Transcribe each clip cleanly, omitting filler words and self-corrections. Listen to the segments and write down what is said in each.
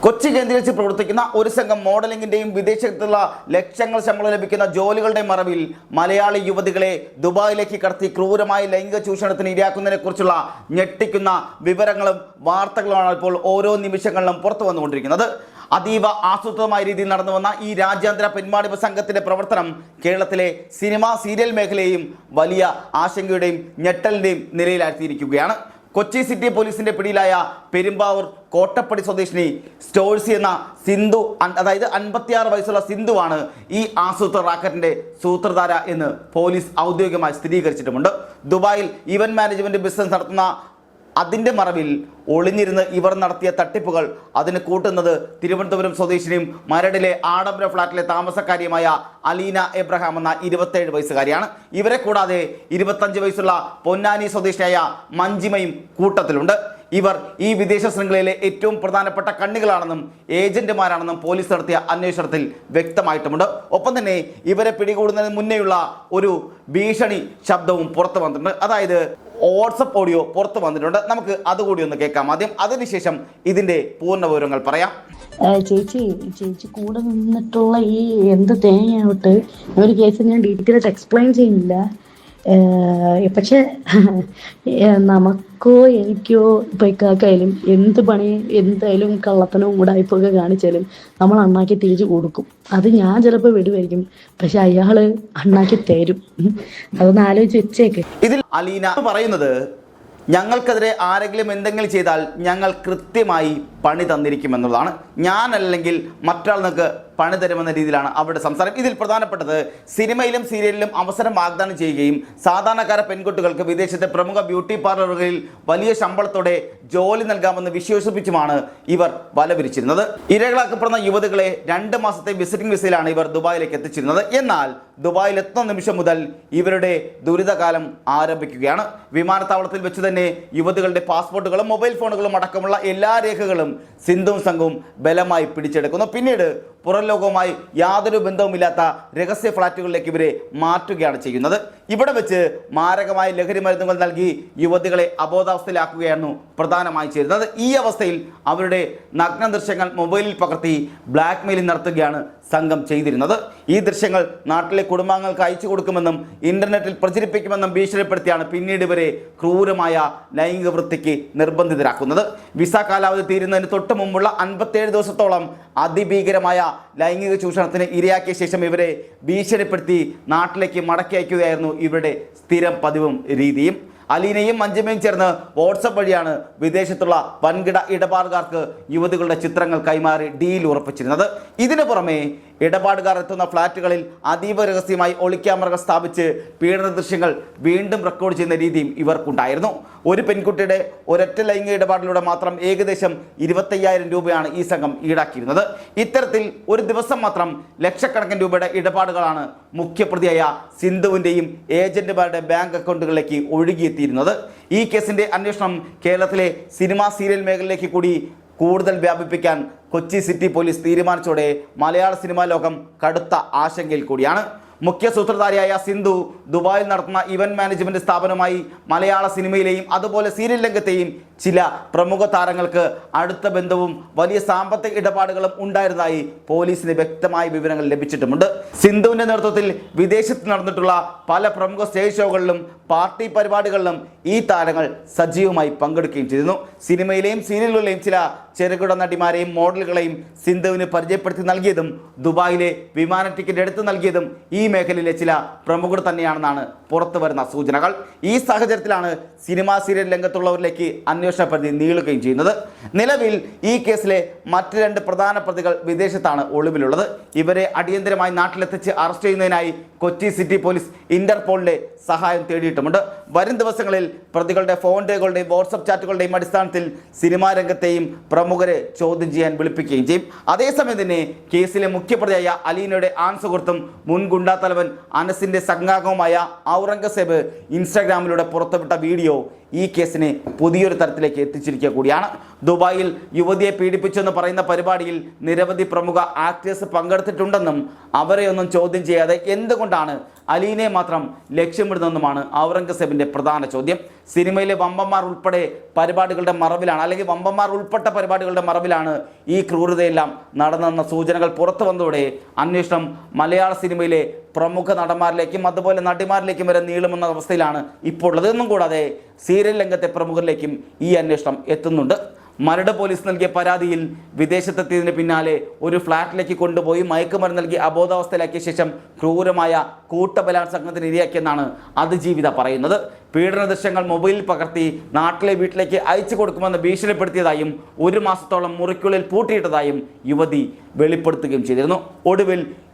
കൊച്ചി കേന്ദ്രീകരിച്ച് പ്രവർത്തിക്കുന്ന ഒരു സംഘം മോഡലിംഗിന്റെയും വിദേശത്തുള്ള ലക്ഷങ്ങൾ ശമ്പളം ലഭിക്കുന്ന ജോലികളുടെ മറവിൽ മലയാളി യുവതികളെ ദുബായിലേക്ക് കടത്തി ക്രൂരമായ ലൈംഗിക ചൂഷണത്തിന് ഇരയാക്കുന്നതിനെ കുറിച്ചുള്ള ഞെട്ടിക്കുന്ന വിവരങ്ങളും വാർത്തകളുമാണ് ഇപ്പോൾ ഓരോ നിമിഷങ്ങളിലും പുറത്തു വന്നുകൊണ്ടിരിക്കുന്നത്. അതീവ ആസൂത്രിതമായ രീതിയിൽ നടന്നു വന്ന ഈ രാജ്യാന്തര പിന്മാടിപ്പ് സംഘത്തിന്റെ പ്രവർത്തനം കേരളത്തിലെ സിനിമ സീരിയൽ മേഖലയെയും വലിയ ആശങ്കയുടെയും ഞെട്ടലിന്റെയും നിലയിലാക്കിയിരിക്കുകയാണ്. കൊച്ചി സിറ്റി പോലീസിന്റെ പിടിയിലായ പെരുമ്പാവൂർ കോട്ടപ്പടി സ്വദേശിനി സ്റ്റോഴ്സി എന്ന സിന്ധു, അതായത് 56 വയസ്സുള്ള സിന്ധുവാണ് ഈ ആസൂത്രണ റാക്കറ്റിന്റെ സൂത്രധാര എന്ന് പോലീസ് ഔദ്യോഗികമായി സ്ഥിരീകരിച്ചിട്ടുമുണ്ട്. ദുബായിൽ ഇവന്റ് മാനേജ്മെന്റ് ബിസിനസ് നടത്തുന്ന അതിൻ്റെ മറവിൽ ഒളിഞ്ഞിരുന്ന് ഇവർ നടത്തിയ തട്ടിപ്പുകൾ അതിന് കൂട്ടുന്നത് തിരുവനന്തപുരം സ്വദേശിനിയും മരടിലെ ആഡംബര ഫ്ളാറ്റിലെ താമസക്കാരിയുമായ അലീന എബ്രഹാം എന്ന 27 വയസ്സുകാരിയാണ്. ഇവരെ കൂടാതെ 25 വയസ്സുള്ള പൊന്നാനി സ്വദേശിയായ മഞ്ജിമയും കൂട്ടത്തിലുണ്ട്. ഇവർ ഈ വിദേശ ശൃംഖലയിലെ ഏറ്റവും പ്രധാനപ്പെട്ട കണ്ണികളാണെന്നും ഏജന്റുമാരാണെന്നും പോലീസ് നടത്തിയ അന്വേഷണത്തിൽ വ്യക്തമായിട്ടുമുണ്ട്. ഒപ്പം തന്നെ ഇവരെ പിടികൂടുന്നതിന് മുന്നേയുള്ള ഒരു ഭീഷണി ശബ്ദവും പുറത്തു വന്നിട്ടുണ്ട്. അതായത് വാട്സപ്പ് ഓഡിയോ പുറത്തു വന്നിട്ടുണ്ട്. നമുക്ക് അതുകൂടി ഒന്ന് കേൾക്കാം ആദ്യം, അതിനുശേഷം ഇതിന്റെ പൂർണ്ണ വിവരങ്ങൾ പറയാം. ചേച്ചി കൂടെ നിന്നിട്ടുള്ള ഈ എന്ത് തേങ്ങയാവട്ടെ ഒരു കേസ് ഞാൻ ഡീറ്റെയിൽ ആയിട്ട് എക്സ്പ്ലെയിൻ ചെയ്യുന്നില്ല. പക്ഷെ നമുക്കോ എനിക്കോ ഇപ്പൊ ഇക്കാക്കായാലും എന്ത് പണി എന്തായാലും കള്ളത്തനവും ഉടായ്പൊക്കെ കാണിച്ചാലും നമ്മൾ അണ്ണാക്കി തിരിച്ചു കൊടുക്കും. അത് ഞാൻ ചിലപ്പോൾ വിടുമായിരിക്കും, പക്ഷെ അയാള് അണ്ണാക്കി തരും. അതൊന്ന് ആലോചിച്ച് വെച്ചേക്ക്. ഇതിൽ അലീന പറയുന്നത്, ഞങ്ങൾക്കെതിരെ ആരെങ്കിലും എന്തെങ്കിലും ചെയ്താൽ ഞങ്ങൾ കൃത്യമായി പണി തന്നിരിക്കുമെന്നുള്ളതാണ്. ഞാനല്ലെങ്കിൽ മറ്റൊരാൾ നിങ്ങൾക്ക് പണി തരുമെന്ന രീതിയിലാണ് അവരുടെ സംസാരം. ഇതിൽ പ്രധാനപ്പെട്ടത് സിനിമയിലും സീരിയലിലും അവസരം വാഗ്ദാനം ചെയ്യുകയും സാധാരണക്കാര പെൺകുട്ടികൾക്ക് വിദേശത്തെ പ്രമുഖ ബ്യൂട്ടി പാർലറുകളിൽ വലിയ ശമ്പളത്തോടെ ജോലി നൽകാമെന്ന് വിശ്വസിപ്പിച്ചുമാണ് ഇവർ വലവിരിച്ചിരുന്നത്. ഇരകളാക്കപ്പെടുന്ന യുവതികളെ 2 മാസത്തെ വിസിറ്റിംഗ് വിസയിലാണ് ഇവർ ദുബായിലേക്ക് എത്തിച്ചിരുന്നത്. എന്നാൽ ദുബായിൽ എത്തുന്ന നിമിഷം മുതൽ ഇവരുടെ ദുരിതകാലം ആരംഭിക്കുകയാണ്. വിമാനത്താവളത്തിൽ വെച്ച് തന്നെ യുവതികളുടെ പാസ്പോർട്ടുകളും മൊബൈൽ ഫോണുകളും അടക്കമുള്ള എല്ലാ രേഖകളും സിന്ധുവും സംഘവും ബലമായി പിടിച്ചെടുക്കുന്നു. പിന്നീട് പുറം ലോകവുമായി യാതൊരു ബന്ധവുമില്ലാത്ത രഹസ്യ ഫ്ളാറ്റുകളിലേക്ക് ഇവരെ മാറ്റുകയാണ് ചെയ്യുന്നത്. ഇവിടെ വെച്ച് മാരകമായ ലഹരി മരുന്നുകൾ നൽകി യുവതികളെ അബോധാവസ്ഥയിലാക്കുകയായിരുന്നു പ്രധാനമായി ചെയ്യുന്നത്. ഈ അവസ്ഥയിൽ അവരുടെ നഗ്ന ദൃശ്യങ്ങൾ മൊബൈലിൽ പകർത്തി ബ്ലാക്ക് മെയിലിംഗ് നടത്തുകയാണ് സംഘം ചെയ്തിരുന്നത്. ഈ ദൃശ്യങ്ങൾ നാട്ടിലെ കുടുംബാംഗങ്ങൾക്ക് അയച്ചു കൊടുക്കുമെന്നും ഇന്റർനെറ്റിൽ പ്രചരിപ്പിക്കുമെന്നും ഭീഷണിപ്പെടുത്തിയാണ് പിന്നീട് ഇവരെ ക്രൂരമായ ലൈംഗിക വൃത്തിക്ക് നിർബന്ധിതരാക്കുന്നത്. വിസ കാലാവധി തീരുന്നതിന് തൊട്ട് മുമ്പുള്ള 57 ദിവസത്തോളം അതിഭീകരമായ ലൈംഗിക ചൂഷണത്തിന് ഇരയാക്കിയ ശേഷം ഇവരെ ഭീഷണിപ്പെടുത്തി നാട്ടിലേക്ക് മടക്കി അയക്കുകയായിരുന്നു ഇവരുടെ സ്ഥിരം പതിവും രീതിയും. അലീനയും മഞ്ജിമയും ചേർന്ന് വാട്സപ്പ് വഴിയാണ് വിദേശത്തുള്ള വൻകിട ഇടപാടുകാർക്ക് യുവതികളുടെ ചിത്രങ്ങൾ കൈമാറി ഡീൽ ഉറപ്പിച്ചിരുന്നത്. ഇതിനു പുറമെ ഇടപാടുകാർ എത്തുന്ന ഫ്ളാറ്റുകളിൽ അതീവ രഹസ്യമായി ഒളിക്യാമറകൾ സ്ഥാപിച്ച് പീഡന ദൃശ്യങ്ങൾ വീണ്ടും റെക്കോർഡ് ചെയ്യുന്ന രീതിയും ഇവർക്കുണ്ടായിരുന്നു. ഒരു പെൺകുട്ടിയുടെ ഒരൊറ്റ ലൈംഗിക ഇടപാടിലൂടെ മാത്രം ഏകദേശം 25,000 രൂപയാണ് ഈ സംഘം ഈടാക്കിയിരുന്നത്. ഇത്തരത്തിൽ ഒരു ദിവസം മാത്രം ലക്ഷക്കണക്കിന് രൂപയുടെ ഇടപാടുകളാണ് മുഖ്യപ്രതിയായ സിന്ധുവിൻ്റെയും ഏജന്റുമാരുടെ ബാങ്ക് അക്കൗണ്ടുകളിലേക്ക് ഒഴുകിയെത്തിയിരുന്നത്. ഈ കേസിന്റെ അന്വേഷണം കേരളത്തിലെ സിനിമ സീരിയൽ മേഖലയിലേക്ക് കൂടി കൂടുതൽ വ്യാപിപ്പിക്കാൻ കൊച്ചി സിറ്റി പോലീസ് തീരുമാനിച്ചതോടെ മലയാള സിനിമാ ലോകം കടുത്ത ആശങ്കയിൽ കൂടിയാണ്. മുഖ്യ സൂത്രധാരിയായ സിന്ധു ദുബായിൽ നടത്തുന്ന ഇവന്റ് മാനേജ്മെന്റ് സ്ഥാപനവുമായി മലയാള സിനിമയിലെയും അതുപോലെ സീരിയൽ രംഗത്തെയും ചില പ്രമുഖ താരങ്ങൾക്ക് അടുത്ത ബന്ധവും വലിയ സാമ്പത്തിക ഇടപാടുകളും ഉണ്ടായിരുന്നതായി പോലീസിന് വ്യക്തമായ വിവരങ്ങൾ ലഭിച്ചിട്ടുമുണ്ട്. സിന്ധുവിന്റെ നേതൃത്വത്തിൽ വിദേശത്ത് നടന്നിട്ടുള്ള പല പ്രമുഖ സ്റ്റേജ് ഷോകളിലും പാർട്ടി പരിപാടികളിലും ഈ താരങ്ങൾ സജീവമായി പങ്കെടുക്കുകയും ചെയ്തിരുന്നു. സിനിമയിലെയും സീരിയലുകളിലെയും ചില ചെറുകിട നടിമാരെയും മോഡലുകളെയും സിന്ധുവിന് പരിചയപ്പെടുത്തി നൽകിയതും ദുബായിലെ വിമാന ടിക്കറ്റ് എടുത്തു നൽകിയതും ഈ മേഖലയിലെ ചില പ്രമുഖർ തന്നെയാണെന്നാണ് പുറത്തു വരുന്ന സൂചനകൾ. ഈ സാഹചര്യത്തിലാണ് സിനിമാ സീരിയൽ രംഗത്തുള്ളവരിലേക്ക് അന്വേഷണ പരിധി നീളുകയും ചെയ്യുന്നത്. നിലവിൽ ഈ കേസിലെ മറ്റ് 2 പ്രധാന പ്രതികൾ വിദേശത്താണ് ഒളിവിലുള്ളത്. ഇവരെ അടിയന്തരമായി നാട്ടിലെത്തിച്ച് അറസ്റ്റ് ചെയ്യുന്നതിനായി കൊച്ചി സിറ്റി പോലീസ് ഇന്റർപോളിന്റെ സഹായം തേടിയിട്ടുമുണ്ട്. വരും ദിവസങ്ങളിൽ പ്രതികളുടെ ഫോൺ രേഖകളുടെയും വാട്സപ്പ് ചാറ്റുകളുടെയും അടിസ്ഥാനത്തിൽ സിനിമാ രംഗത്തെയും പ്രമുഖരെ ചോദ്യം ചെയ്യാൻ വിളിപ്പിക്കുകയും ചെയ്യും. അതേസമയം തന്നെ കേസിലെ മുഖ്യപ്രതിയായ അലീനയുടെ ആൺ സുഹൃത്തും മുൻ ഗുണ്ടാത്തലവൻ അനസിന്റെ സംഘാംഗവുമായ ഔറംഗസേബ് ഇൻസ്റ്റാഗ്രാമിലൂടെ പുറത്തുവിട്ട വീഡിയോ ഈ കേസിനെ പുതിയൊരു തരത്തിലേക്ക് എത്തിച്ചിരിക്കുക കൂടിയാണ്. ദുബായിൽ യുവതിയെ പീഡിപ്പിച്ചെന്ന് പറയുന്ന പരിപാടിയിൽ നിരവധി പ്രമുഖ ആക്ടേഴ്സ് പങ്കെടുത്തിട്ടുണ്ടെന്നും അവരെയൊന്നും ചോദ്യം ചെയ്യാതെ എന്തുകൊണ്ടാണ് അലീനെ മാത്രം ലക്ഷ്യമിടുന്നതെന്നുമാണ് ഔറംഗസേബിന്റെ പ്രധാന ചോദ്യം. സിനിമയിലെ വമ്പന്മാർ ഉൾപ്പെടെ പരിപാടികളുടെ മറവിലാണ്, അല്ലെങ്കിൽ വമ്പന്മാർ ഉൾപ്പെട്ട പരിപാടികളുടെ മറവിലാണ് ഈ ക്രൂരതയെല്ലാം നടന്നെന്ന സൂചനകൾ പുറത്തു വന്നതോടെ അന്വേഷണം മലയാള സിനിമയിലെ പ്രമുഖ നടന്മാരിലേക്കും അതുപോലെ നടിമാരിലേക്കും വരെ നീളുമെന്ന അവസ്ഥയിലാണ് ഇപ്പോൾ ഉള്ളത്. എന്നും കൂടാതെ സീരിയൽ രംഗത്തെ പ്രമുഖരിലേക്കും ഈ അന്വേഷണം എത്തുന്നുണ്ട്. മരട് പോലീസ് നൽകിയ പരാതിയിൽ വിദേശത്തെത്തിയതിന് പിന്നാലെ ഒരു ഫ്ളാറ്റിലേക്ക് കൊണ്ടുപോയി മയക്കുമരുന്ന് നൽകി അബോധാവസ്ഥയിലാക്കിയ ശേഷം ക്രൂരമായ കൂട്ടബലാത്സംഗത്തിന് ഇരയാക്കിയെന്നാണ് അതിജീവിത പറയുന്നത്. പീഡന ദൃശ്യങ്ങൾ മൊബൈലിൽ പകർത്തി നാട്ടിലെ വീട്ടിലേക്ക് അയച്ചു കൊടുക്കുമെന്ന് ഭീഷണിപ്പെടുത്തിയതായും 1 മാസത്തോളം മുറിക്കുള്ളിൽ പൂട്ടിയിട്ടതായും യുവതി വെളിപ്പെടുത്തുകയും ചെയ്തിരുന്നു. ഒടുവിൽ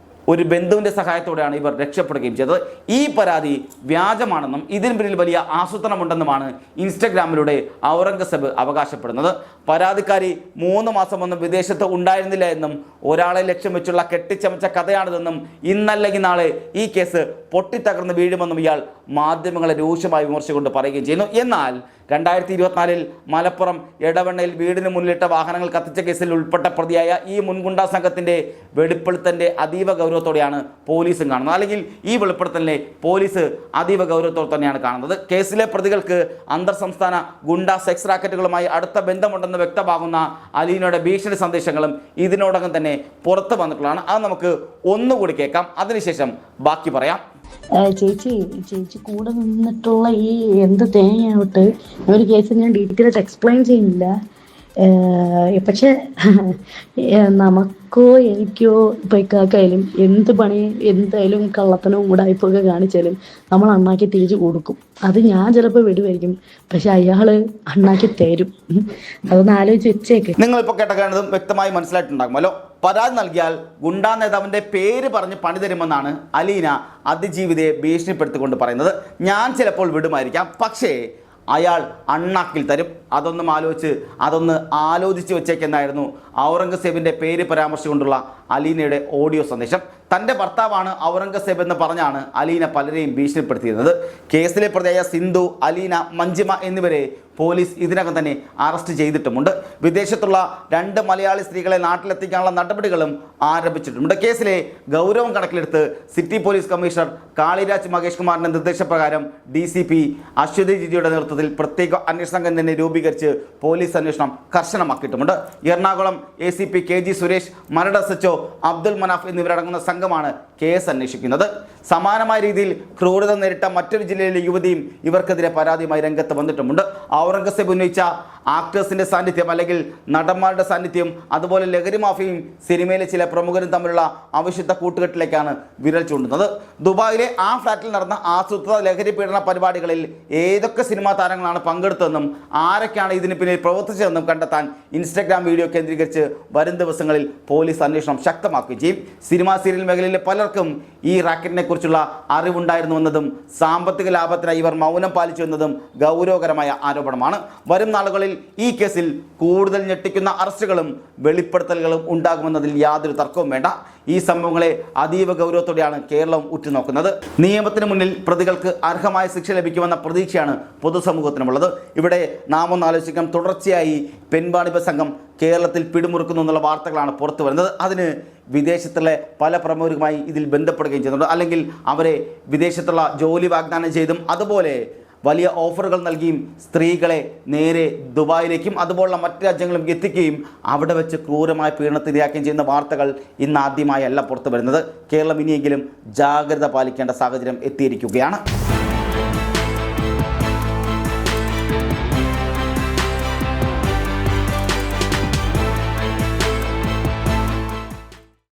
ഒരു ബന്ധുവിൻ്റെ സഹായത്തോടെയാണ് ഇവർ രക്ഷപ്പെടുകയും ചെയ്തത്. ഈ പരാതി വ്യാജമാണെന്നും ഇതിന് പിന്നിൽ വലിയ ആസൂത്രണമുണ്ടെന്നുമാണ് ഇൻസ്റ്റഗ്രാമിലൂടെ ഔറംഗസേബ് അവകാശപ്പെടുന്നത്. പരാതിക്കാരി 3 മാസമൊന്നും വിദേശത്ത് ഉണ്ടായിരുന്നില്ല എന്നും ഒരാളെ ലക്ഷ്യം വെച്ചുള്ള കെട്ടിച്ചമച്ച കഥയാണിതെന്നും ഇന്നല്ലെങ്കിൽ നാളെ ഈ കേസ് പൊട്ടിത്തകർന്ന് വീഴുമെന്നും ഇയാൾ മാധ്യമങ്ങളെ രൂക്ഷമായി വിമർശിച്ചുകൊണ്ട് പറയുകയും ചെയ്യുന്നു. എന്നാൽ 2024 മലപ്പുറം എടവണ്ണയിൽ വീടിന് മുന്നിലിട്ട വാഹനങ്ങൾ കത്തിച്ച കേസിൽ ഉൾപ്പെട്ട പ്രതിയായ ഈ മുൻഗുണ്ടാ സംഘത്തിൻ്റെ വെളിപ്പെടുത്തലിൻ്റെ അതീവ ഗൗരവത്തോടെയാണ് പോലീസും കാണുന്നത്. അല്ലെങ്കിൽ ഈ വെളിപ്പെടുത്തലിനെ പോലീസ് അതീവ ഗൗരവത്തോടെ തന്നെയാണ് കാണുന്നത്. കേസിലെ പ്രതികൾക്ക് അന്തർ സംസ്ഥാന ഗുണ്ടാ സെക്സ് റാക്കറ്റുകളുമായി അടുത്ത ബന്ധമുണ്ടെന്ന് വ്യക്തമാകുന്ന അലീനയുടെ ഭീഷണി സന്ദേശങ്ങളും ഇതിനോടകം തന്നെ പുറത്തു വന്നിട്ടുള്ളതാണ്. അത് നമുക്ക് ഒന്നുകൂടി കേൾക്കാം, അതിനുശേഷം ബാക്കി പറയാം. ചേച്ചി കൂടെ നിന്നിട്ടുള്ള ഈ എന്ത് തേങ്ങയാവട്ടെ ഒരു കേസ് ഞാൻ ഡീറ്റെയിൽ ആയിട്ട് എക്സ്പ്ലെയിൻ ചെയ്യുന്നില്ല. പക്ഷെ നമുക്കോ എനിക്കോ ഇപ്പൊ ഇക്കാക്കായാലും എന്ത് പണി എന്തായാലും കള്ളത്തനവും ഉടായ്പൊക്കെ കാണിച്ചാലും നമ്മൾ അണ്ണാക്കി തിരിച്ചു കൊടുക്കും. അത് ഞാൻ ചിലപ്പോൾ വിടുമായിരിക്കും, പക്ഷെ അയാള് അണ്ണാക്കി തരും. അതൊന്ന് ആലോചിച്ച് വെച്ചേക്ക്. നിങ്ങളിപ്പോൾ കേട്ടതും വ്യക്തമായി മനസ്സിലായിട്ടുണ്ടാകുമല്ലോ. പരാതി നൽകിയാൽ ഗുണ്ടാ നേതാവിൻ്റെ പേര് പറഞ്ഞ് പണി തരുമെന്നാണ് അലീന അതിജീവിതയെ ഭീഷണിപ്പെടുത്തിക്കൊണ്ട് പറയുന്നത്. ഞാൻ ചിലപ്പോൾ വിടുമായിരിക്കാം, പക്ഷേ അയാൾ അണ്ണാക്കിൽ തരും. അതൊന്ന് ആലോചിച്ച് വെച്ചേക്കെന്നായിരുന്നു ഔറംഗസേബിൻ്റെ പേര് പരാമർശിച്ചുകൊണ്ടുള്ള അലീനയുടെ ഓഡിയോ സന്ദേശം. തൻ്റെ ഭർത്താവാണ് ഔറംഗസേബ് എന്ന് പറഞ്ഞാണ് അലീന പലരെയും ഭീഷണിപ്പെടുത്തിയിരുന്നത്. കേസിലെ പ്രതിയായ സിന്ധു, അലീന, മഞ്ജിമ എന്നിവരെ പോലീസ് ഇതിനകം തന്നെ അറസ്റ്റ് ചെയ്തിട്ടുമുണ്ട്. വിദേശത്തുള്ള 2 മലയാളി സ്ത്രീകളെ നാട്ടിലെത്തിക്കാനുള്ള നടപടികളും ആരംഭിച്ചിട്ടുണ്ട്. കേസിലെ ഗൗരവം കണക്കിലെടുത്ത് city police commissioner Kaliraj Mahesh കുമാറിൻ്റെ നിർദ്ദേശപ്രകാരം DCP അശ്വതി ജിജിയുടെ നേതൃത്വത്തിൽ പ്രത്യേക അന്വേഷണ സംഘം തന്നെ രൂപീകരിച്ച് പോലീസ് അന്വേഷണം കർശനമാക്കിയിട്ടുമുണ്ട്. Ernakulam ACP KG Suresh, Maradu SHO Abdul Manaf എന്നിവരടങ്ങുന്ന സംഘമാണ് കേസ് അന്വേഷിക്കുന്നത്. സമാനമായ രീതിയിൽ ക്രൂരത നേരിട്ട മറ്റൊരു ജില്ലയിലെ യുവതിയും ഇവർക്കെതിരെ പരാതിയുമായി രംഗത്ത് വന്നിട്ടുമുണ്ട്. ഔറംഗസേബ് ഉന്നയിച്ച ആക്ടേഴ്സിൻ്റെ സാന്നിധ്യം അല്ലെങ്കിൽ നടന്മാരുടെ സാന്നിധ്യം, അതുപോലെ ലഹരി മാഫിയയും സിനിമയിലെ ചില പ്രമുഖരും തമ്മിലുള്ള അവിശുദ്ധ കൂട്ടുകെട്ടിലേക്കാണ് വിരൽ ചൂണ്ടുന്നത്. ദുബായിലെ ആ ഫ്ലാറ്റിൽ നടന്ന ആസൂത്രിത ലഹരി പീഡന പരിപാടികളിൽ ഏതൊക്കെ സിനിമാ താരങ്ങളാണ് പങ്കെടുത്തതെന്നും ആരൊക്കെയാണ് ഇതിന് പിന്നിൽ പ്രവർത്തിച്ചതെന്നും കണ്ടെത്താൻ ഇൻസ്റ്റഗ്രാം വീഡിയോ കേന്ദ്രീകരിച്ച് വരും ദിവസങ്ങളിൽ പോലീസ് അന്വേഷണം ശക്തമാക്കുകയും ചെയ്യും. സിനിമാ സീരിയൽ മേഖലയിലെ പലർക്കും ഈ റാക്കറ്റിനെ കുറിച്ചുള്ള അറിവുണ്ടായിരുന്നുവെന്നതും സാമ്പത്തിക ലാഭത്തിനായി ഇവർ മൗനം പാലിച്ചു എന്നതും ഗൗരവകരമായ ആരോപണമാണ്. വരും നാളുകളിൽ ഈ കേസിൽ കൂടുതൽ ഞെട്ടിക്കുന്ന അറസ്റ്റുകളും വെളിപ്പെടുത്തലുകളും ഉണ്ടാകുമെന്നതിൽ യാതൊരു തർക്കവും വേണ്ട. ഈ സംഭവങ്ങളെ അതീവ ഗൗരവത്തോടെയാണ് കേരളം ഉറ്റുനോക്കുന്നത്. നിയമത്തിന് മുന്നിൽ പ്രതികൾക്ക് അർഹമായ ശിക്ഷ ലഭിക്കുമെന്ന പ്രതീക്ഷയാണ് പൊതുസമൂഹത്തിനുമുള്ളത്. ഇവിടെ നാം ഒന്ന് ആലോചിക്കാം, തുടർച്ചയായി പെൺവാണിഭ സംഘം കേരളത്തിൽ പിടിമുറുക്കുന്നു എന്നുള്ള വാർത്തകളാണ് പുറത്തു വരുന്നത്. അതിന് വിദേശത്തുള്ള പല പ്രമുഖരുമായി ഇതിൽ ബന്ധപ്പെടുകയും ചെയ്യുന്നുണ്ട്, അല്ലെങ്കിൽ അവരെ വിദേശത്തുള്ള ജോലി വാഗ്ദാനം ചെയ്തും അതുപോലെ വലിയ ഓഫറുകൾ നൽകിയും സ്ത്രീകളെ നേരെ ദുബായിലേക്കും അതുപോലുള്ള മറ്റ് രാജ്യങ്ങളിലും എത്തിക്കുകയും അവിടെ വെച്ച് ക്രൂരമായ പീഡനത്തിനിരയാക്കുകയും ചെയ്യുന്ന വാർത്തകൾ ഇന്നാദ്യമായല്ല പുറത്തു വരുന്നത്. കേരളം ഇനിയെങ്കിലും ജാഗ്രത പാലിക്കേണ്ട സാഹചര്യം എത്തിയിരിക്കുകയാണ്.